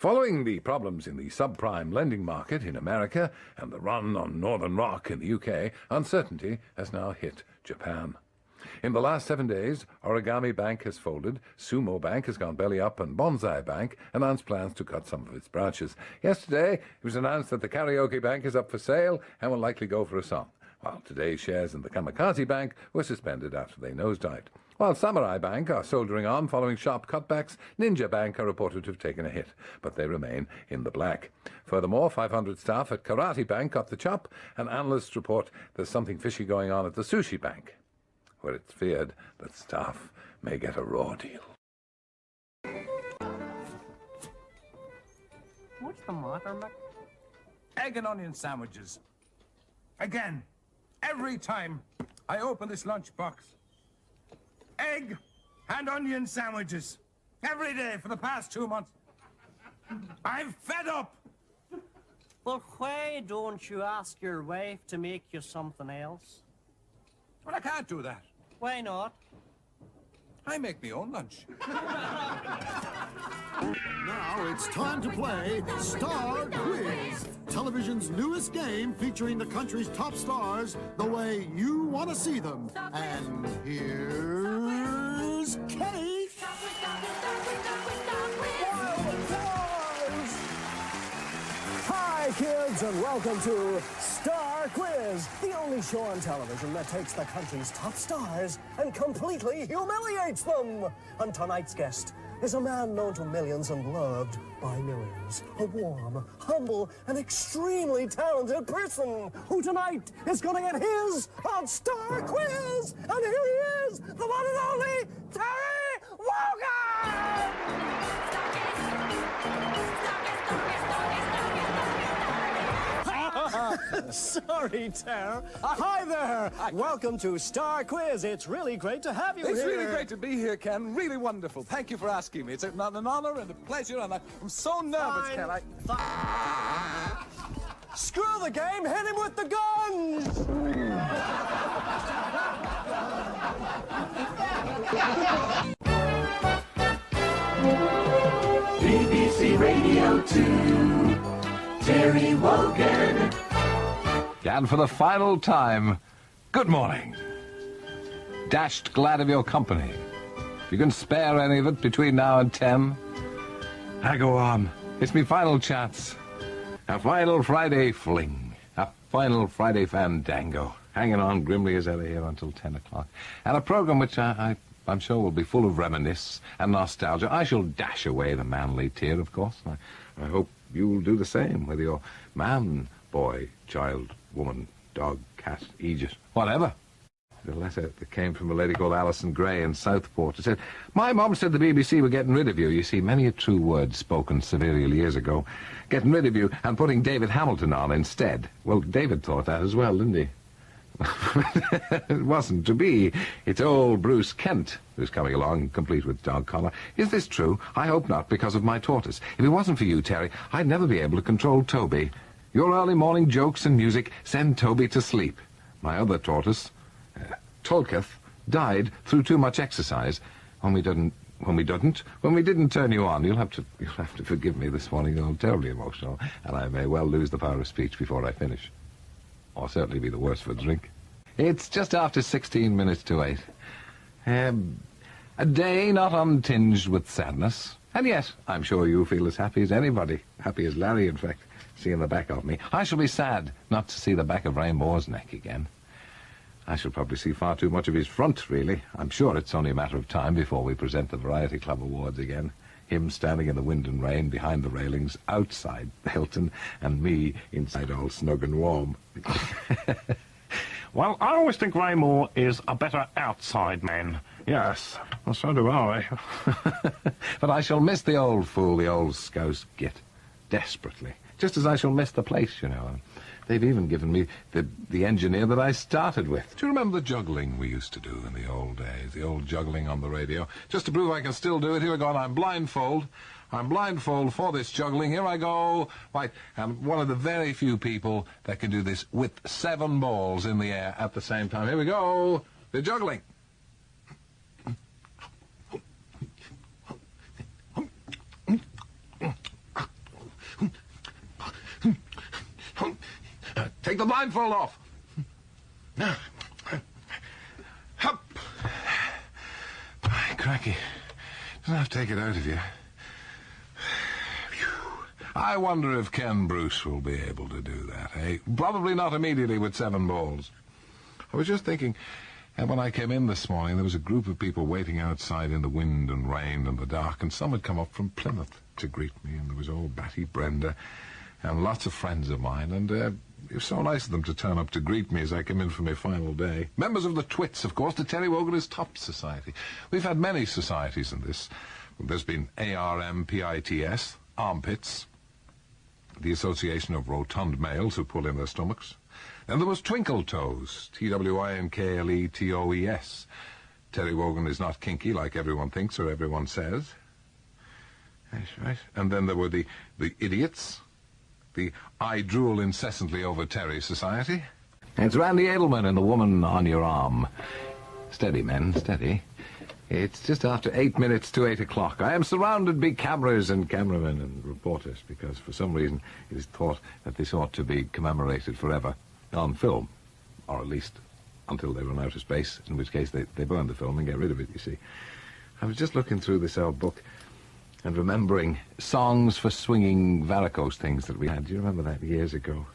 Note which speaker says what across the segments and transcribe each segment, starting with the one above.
Speaker 1: Following the problems in the subprime lending market in America and the run on Northern Rock in the UK, uncertainty has now hit Japan. In the last 7 days, Origami Bank has folded, Sumo Bank has gone belly up, and Bonsai Bank announced plans to cut some of its branches. Yesterday, it was announced that the Karaoke Bank is up for sale and will likely go for a song, while today's shares in the Kamikaze Bank were suspended after they nosedived. While Samurai Bank are soldiering on following sharp cutbacks, Ninja Bank are reported to have taken a hit, but they remain in the black. Furthermore, 500 staff at Karate Bank got the chop, and analysts report there's something fishy going on at the Sushi Bank, where it's feared that staff may get a raw deal.
Speaker 2: What's the matter, Mick?
Speaker 3: Egg and onion sandwiches. Again, every time I open this lunchbox. Egg and onion sandwiches. Every day for the past 2 months. I'm fed up.
Speaker 2: Well, why don't you ask your wife to make you something else?
Speaker 3: Well, I can't do that.
Speaker 2: Why not?
Speaker 3: I make my own lunch.
Speaker 4: Now it's time to play Star Quiz, television's newest game featuring the country's top stars the way you want to see them. And here's Kate.
Speaker 5: Hi, kids, and welcome to Star Quiz, the only show on television that takes the country's top stars and completely humiliates them. And tonight's guest is a man known to millions and loved by millions. A warm, humble, and extremely talented person who tonight is going to get his on Star Quiz. And here he is, the one and only Terry Wogan! Sorry, Ter. Hi there. Welcome to Star Quiz. It's really great to have you
Speaker 3: It's
Speaker 5: here.
Speaker 3: really great to be here, Ken. Really wonderful. Thank you for asking me. It's an honor and a pleasure, and I'm so nervous, Ken.
Speaker 5: Screw the game. Hit him with the guns.
Speaker 6: BBC Radio 2, Terry Wogan.
Speaker 1: And for the final time, good morning. Dashed glad of your company. If you can spare any of it between now and 10, I go on. It's me final chance. A final Friday fling. A final Friday fandango. Hanging on grimly as ever here until 10 o'clock. And a program which I'm sure will be full of reminisce and nostalgia. I shall dash away the manly tear, of course. I hope you'll do the same, whether you're man, boy, child, woman, dog, cat, Aegis, whatever. The letter that came from a lady called Alison Gray in Southport. It said, "My mum said the BBC were getting rid of you." You see, many a true word spoken severely years ago. Getting rid of you and putting David Hamilton on instead. Well, David thought that as well, didn't he? It wasn't to be. It's old Bruce Kent who's coming along, complete with dog collar. Is this true? I hope not, because of my tortoise. If it wasn't for you, Terry, I'd never be able to control Toby. Your early morning jokes and music send Toby to sleep. My other tortoise, Tolketh, died through too much exercise. When we didn't turn you on. You'll have to forgive me this morning. I'm terribly emotional, and I may well lose the power of speech before I finish. Or certainly be the worse for drink. It's just after 16 minutes to 8. A day not untinged with sadness. And yet, I'm sure you feel as happy as anybody. Happy as Larry, in fact, seeing the back of me. I shall be sad not to see the back of Ray Moore's neck again. I shall probably see far too much of his front, really. I'm sure it's only a matter of time before we present the Variety Club Awards again. Him standing in the wind and rain behind the railings outside the Hilton, and me inside all snug and warm.
Speaker 7: Well, I always think Ray Moore is a better outside man. Yes, well, so do I.
Speaker 1: But I shall miss the old fool, the old scouse git, desperately. Just as I shall miss the place, you know. They've even given me the engineer that I started with. Do you remember the juggling we used to do in the old days? The old juggling on the radio? Just to prove I can still do it, here we go, and I'm blindfold. I'm blindfold for this juggling. Here I go. Right, and one of the very few people that can do this with 7 balls in the air at the same time. Here we go. The juggling. Take the blindfold off. Hup. By cracky. Doesn't have to take it out of you. I wonder if Ken Bruce will be able to do that, eh? Probably not immediately with 7 balls. I was just thinking, when I came in this morning, there was a group of people waiting outside in the wind and rain and the dark, and some had come up from Plymouth to greet me, and there was old Batty Brenda and lots of friends of mine, and it was so nice of them to turn up to greet me as I came in for my final day. Members of the Twits, of course, the Terry Wogan is top society. We've had many societies in this. There's been ARMPITS, armpits, the Association of Rotund Males Who Pull in Their Stomachs. Then there was Twinkle Toes, TWINKLETOES. Terry Wogan is not kinky like everyone thinks or everyone says. That's right. And then there were the Idiots, the I Drool Incessantly Over Terry Society. It's Randy Edelman and the Woman on Your Arm. Steady, men, steady. It's just after 8 minutes to 8 o'clock. I am surrounded by cameras and cameramen and reporters because for some reason it is thought that this ought to be commemorated forever on film, or at least until they run out of space, in which case they burn the film and get rid of it, you see. I was just looking through this old book and remembering songs for swinging varicose things that we had. Do you remember that years ago?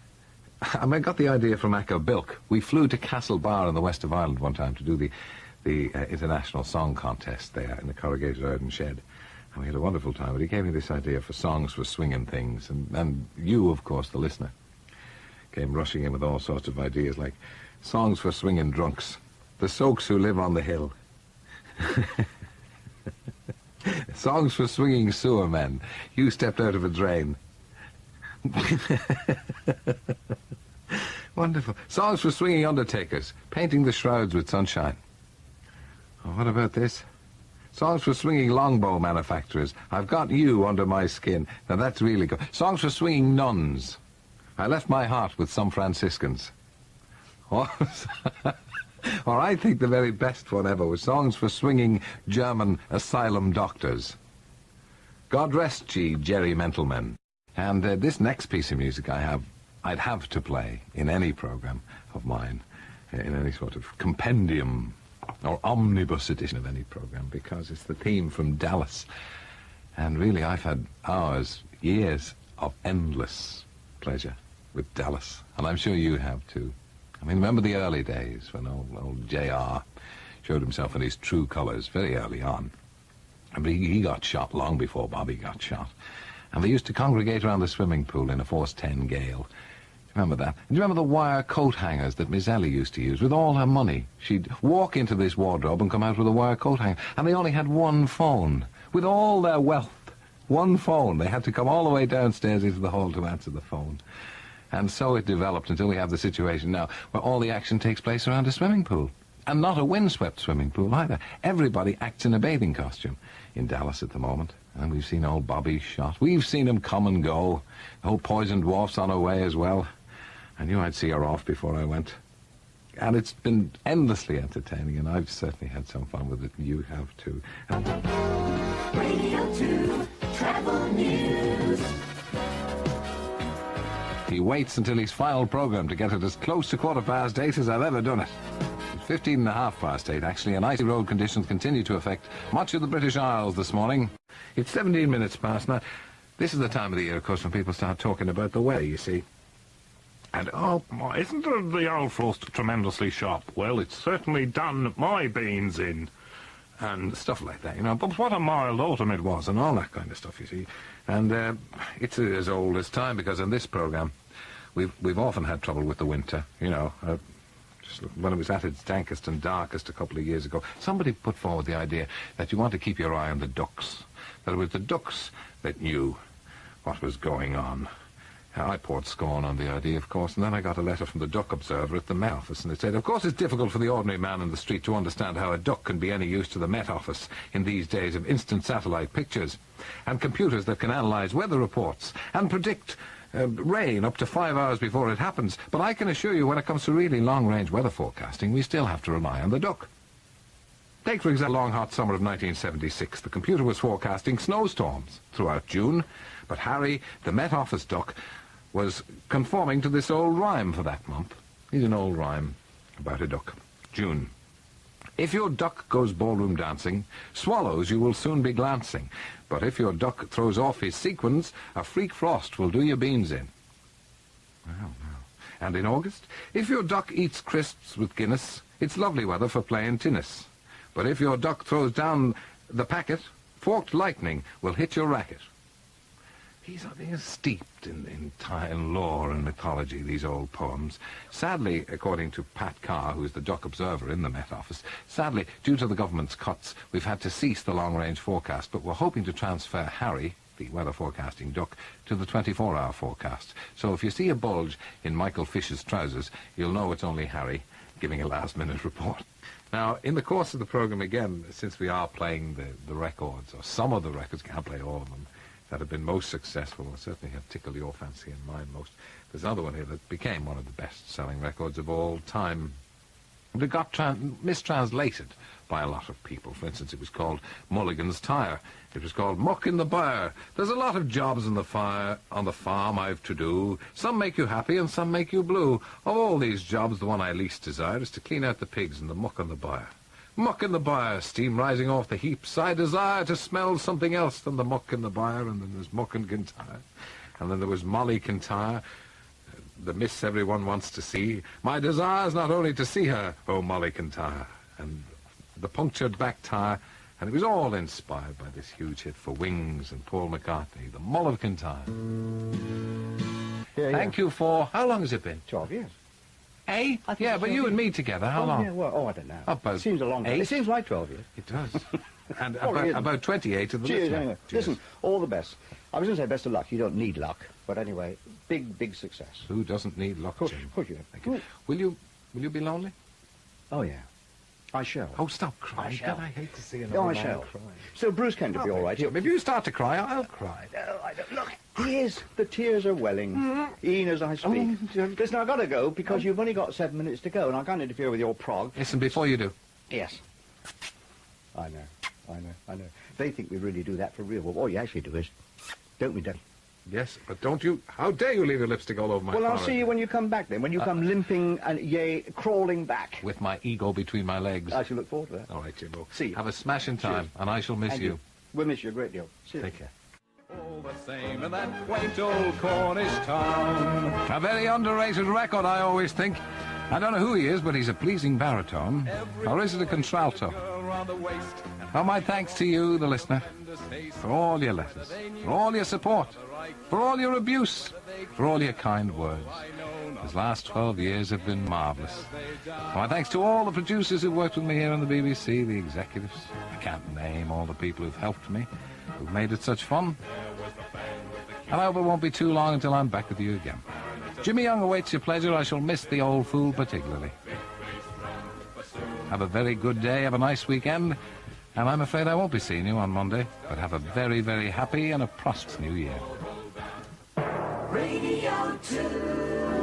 Speaker 1: I mean, I got the idea from Acker Bilk. We flew to Castlebar in the west of Ireland one time to do the international song contest there in the corrugated earthen shed. And we had a wonderful time, but he gave me this idea for songs for swinging things. And you, of course, the listener, came rushing in with all sorts of ideas like songs for swinging drunks, the soaks who live on the hill, songs for swinging sewer men, you stepped out of a drain. Wonderful. Songs for swinging undertakers, painting the shrouds with sunshine. Oh, what about this? Songs for swinging longbow manufacturers. I've got you under my skin. Now that's really good. Songs for swinging nuns. I left my heart with some Franciscans. Or I think the very best one ever was songs for swinging German asylum doctors. God rest ye, Jerry Mentalmen. And this next piece of music I'd have to play in any program of mine, in any sort of compendium or omnibus edition of any program, because it's the theme from Dallas. And really, I've had hours, years of endless pleasure with Dallas, and I'm sure you have too. I mean, remember the early days when old J.R. showed himself in his true colours very early on. I mean, he got shot long before Bobby got shot. And they used to congregate around the swimming pool in a force 10 gale. Remember that? And do you remember the wire coat hangers that Miss Ellie used to use with all her money? She'd walk into this wardrobe and come out with a wire coat hanger. And they only had one phone. With all their wealth, one phone. They had to come all the way downstairs into the hall to answer the phone. And so it developed until we have the situation now where all the action takes place around a swimming pool. And not a windswept swimming pool either. Everybody acts in a bathing costume in Dallas at the moment. And we've seen old Bobby shot. We've seen him come and go. The whole Poison Dwarf's on her way as well. I knew I'd see her off before I went. And it's been endlessly entertaining, and I've certainly had some fun with it, and you have too.
Speaker 6: Radio 2 Travel News.
Speaker 1: He waits until his final programme to get it as close to 8:15 as I've ever done it. It's 8:15 actually, and icy road conditions continue to affect much of the British Isles this morning. It's 17 minutes past now. This is the time of the year, of course, when people start talking about the weather, you see.
Speaker 7: And, isn't the old frost tremendously sharp? Well, it's certainly done my beans in.
Speaker 1: And stuff like that, you know. But what a mild autumn it was, and all that kind of stuff, you see. And it's as old as time, because in this programme, we've often had trouble with the winter, you know. Just when it was at its dankest and darkest a couple of years ago, somebody put forward the idea that you want to keep your eye on the ducks. That it was the ducks that knew what was going on. I poured scorn on the idea, of course, and then I got a letter from the Duck Observer at the Met Office, and it said, of course it's difficult for the ordinary man in the street to understand how a duck can be any use to the Met Office in these days of instant satellite pictures and computers that can analyse weather reports and predict rain up to 5 hours before it happens. But I can assure you, when it comes to really long-range weather forecasting, we still have to rely on the duck. Take, for example, the long, hot summer of 1976. The computer was forecasting snowstorms throughout June, but Harry, the Met Office duck, was conforming to this old rhyme for that month. Here's an old rhyme about a duck. June. If your duck goes ballroom dancing, swallows you will soon be glancing. But if your duck throws off his sequins, a freak frost will do your beans in. Wow. And in August, if your duck eats crisps with Guinness, it's lovely weather for playing tennis. But if your duck throws down the packet, forked lightning will hit your racket. These are steeped in time, lore and mythology, these old poems. Sadly, according to Pat Carr, who's the duck observer in the Met Office, sadly, due to the government's cuts, we've had to cease the long-range forecast, but we're hoping to transfer Harry, the weather forecasting duck, to the 24-hour forecast. So if you see a bulge in Michael Fish's trousers, you'll know it's only Harry giving a last-minute report. Now, in the course of the programme, again, since we are playing the records, or some of the records, can't play all of them, that have been most successful, and certainly have tickled your fancy and mine most. There's another one here that became one of the best-selling records of all time. And it got mistranslated by a lot of people. For instance, it was called Mulligan's Tire. It was called Muck in the Byre. There's a lot of jobs on the farm I've to do. Some make you happy and some make you blue. Of all these jobs, the one I least desire is to clean out the pigs and the muck on the byre. Muck in the byre, steam rising off the heaps. I desire to smell something else than the muck in the byre. And then there's Muck and Kintyre. And then there was Molly Kintyre, the miss everyone wants to see. My desire is not only to see her, oh Molly Kintyre. And the punctured back tire. And it was all inspired by this huge hit for Wings and Paul McCartney, the Mull of Kintyre. Thank you for... How long has it been?
Speaker 8: 12 years.
Speaker 1: Eh? Yeah, but you and me together, how long?
Speaker 8: Yeah, well, I don't know.
Speaker 1: About
Speaker 8: it seems a long time.
Speaker 1: 8?
Speaker 8: It seems like 12 years.
Speaker 1: It does. And
Speaker 8: Probably
Speaker 1: about 28 of the
Speaker 8: Cheers,
Speaker 1: listener.
Speaker 8: anyway.
Speaker 1: Cheers.
Speaker 8: Listen, all the best. I was going to say best of luck. You don't need luck. But anyway, big success.
Speaker 1: Who doesn't need luck,
Speaker 8: Of
Speaker 1: Jim?
Speaker 8: course you do.
Speaker 1: Thank you. Will you be lonely?
Speaker 8: Oh, yeah. I shall.
Speaker 1: Oh, stop crying.
Speaker 8: I shall.
Speaker 1: God, I hate to see another
Speaker 8: Oh, I
Speaker 1: man
Speaker 8: shall.
Speaker 1: cry.
Speaker 8: So Bruce came to be all right.
Speaker 1: Jim, if you start to cry, I'll cry.
Speaker 8: No, I don't. Look, he is. The tears are welling. Even as I speak. Listen, I've got to go because you've only got 7 minutes to go and I can't interfere with your prog.
Speaker 1: Listen, before you do.
Speaker 8: Yes. I know. They think we really do that for real. Well, what you actually do is, don't we, Daddy?
Speaker 1: Yes, but don't you... How dare you leave your lipstick all over my
Speaker 8: Well, I'll
Speaker 1: forehead?
Speaker 8: see you when you come back then, when you come limping and, crawling back.
Speaker 1: With my ego between my legs.
Speaker 8: I shall look forward to that.
Speaker 1: All right, Jimbo.
Speaker 8: See you.
Speaker 1: Have a smashing time,
Speaker 8: Cheers.
Speaker 1: and I shall miss
Speaker 8: And
Speaker 1: you.
Speaker 8: We'll miss you a great deal. See you.
Speaker 1: Take care. All the same in that quaint old Cornish town. A very underrated record, I always think. I don't know who he is, but he's a pleasing baritone. Or is it a contralto? Oh, my thanks to you, the listener, for all your letters, for all your support, for all your abuse, for all your kind words. These last 12 years have been marvellous. My thanks to all the producers who worked with me here on the BBC, the executives. I can't name all the people who've helped me, who've made it such fun. And I hope it won't be too long until I'm back with you again. Jimmy Young awaits your pleasure. I shall miss the old fool particularly. Have a very good day, have a nice weekend, and I'm afraid I won't be seeing you on Monday, but have a very, very happy and a prosperous new year.
Speaker 6: Radio 2.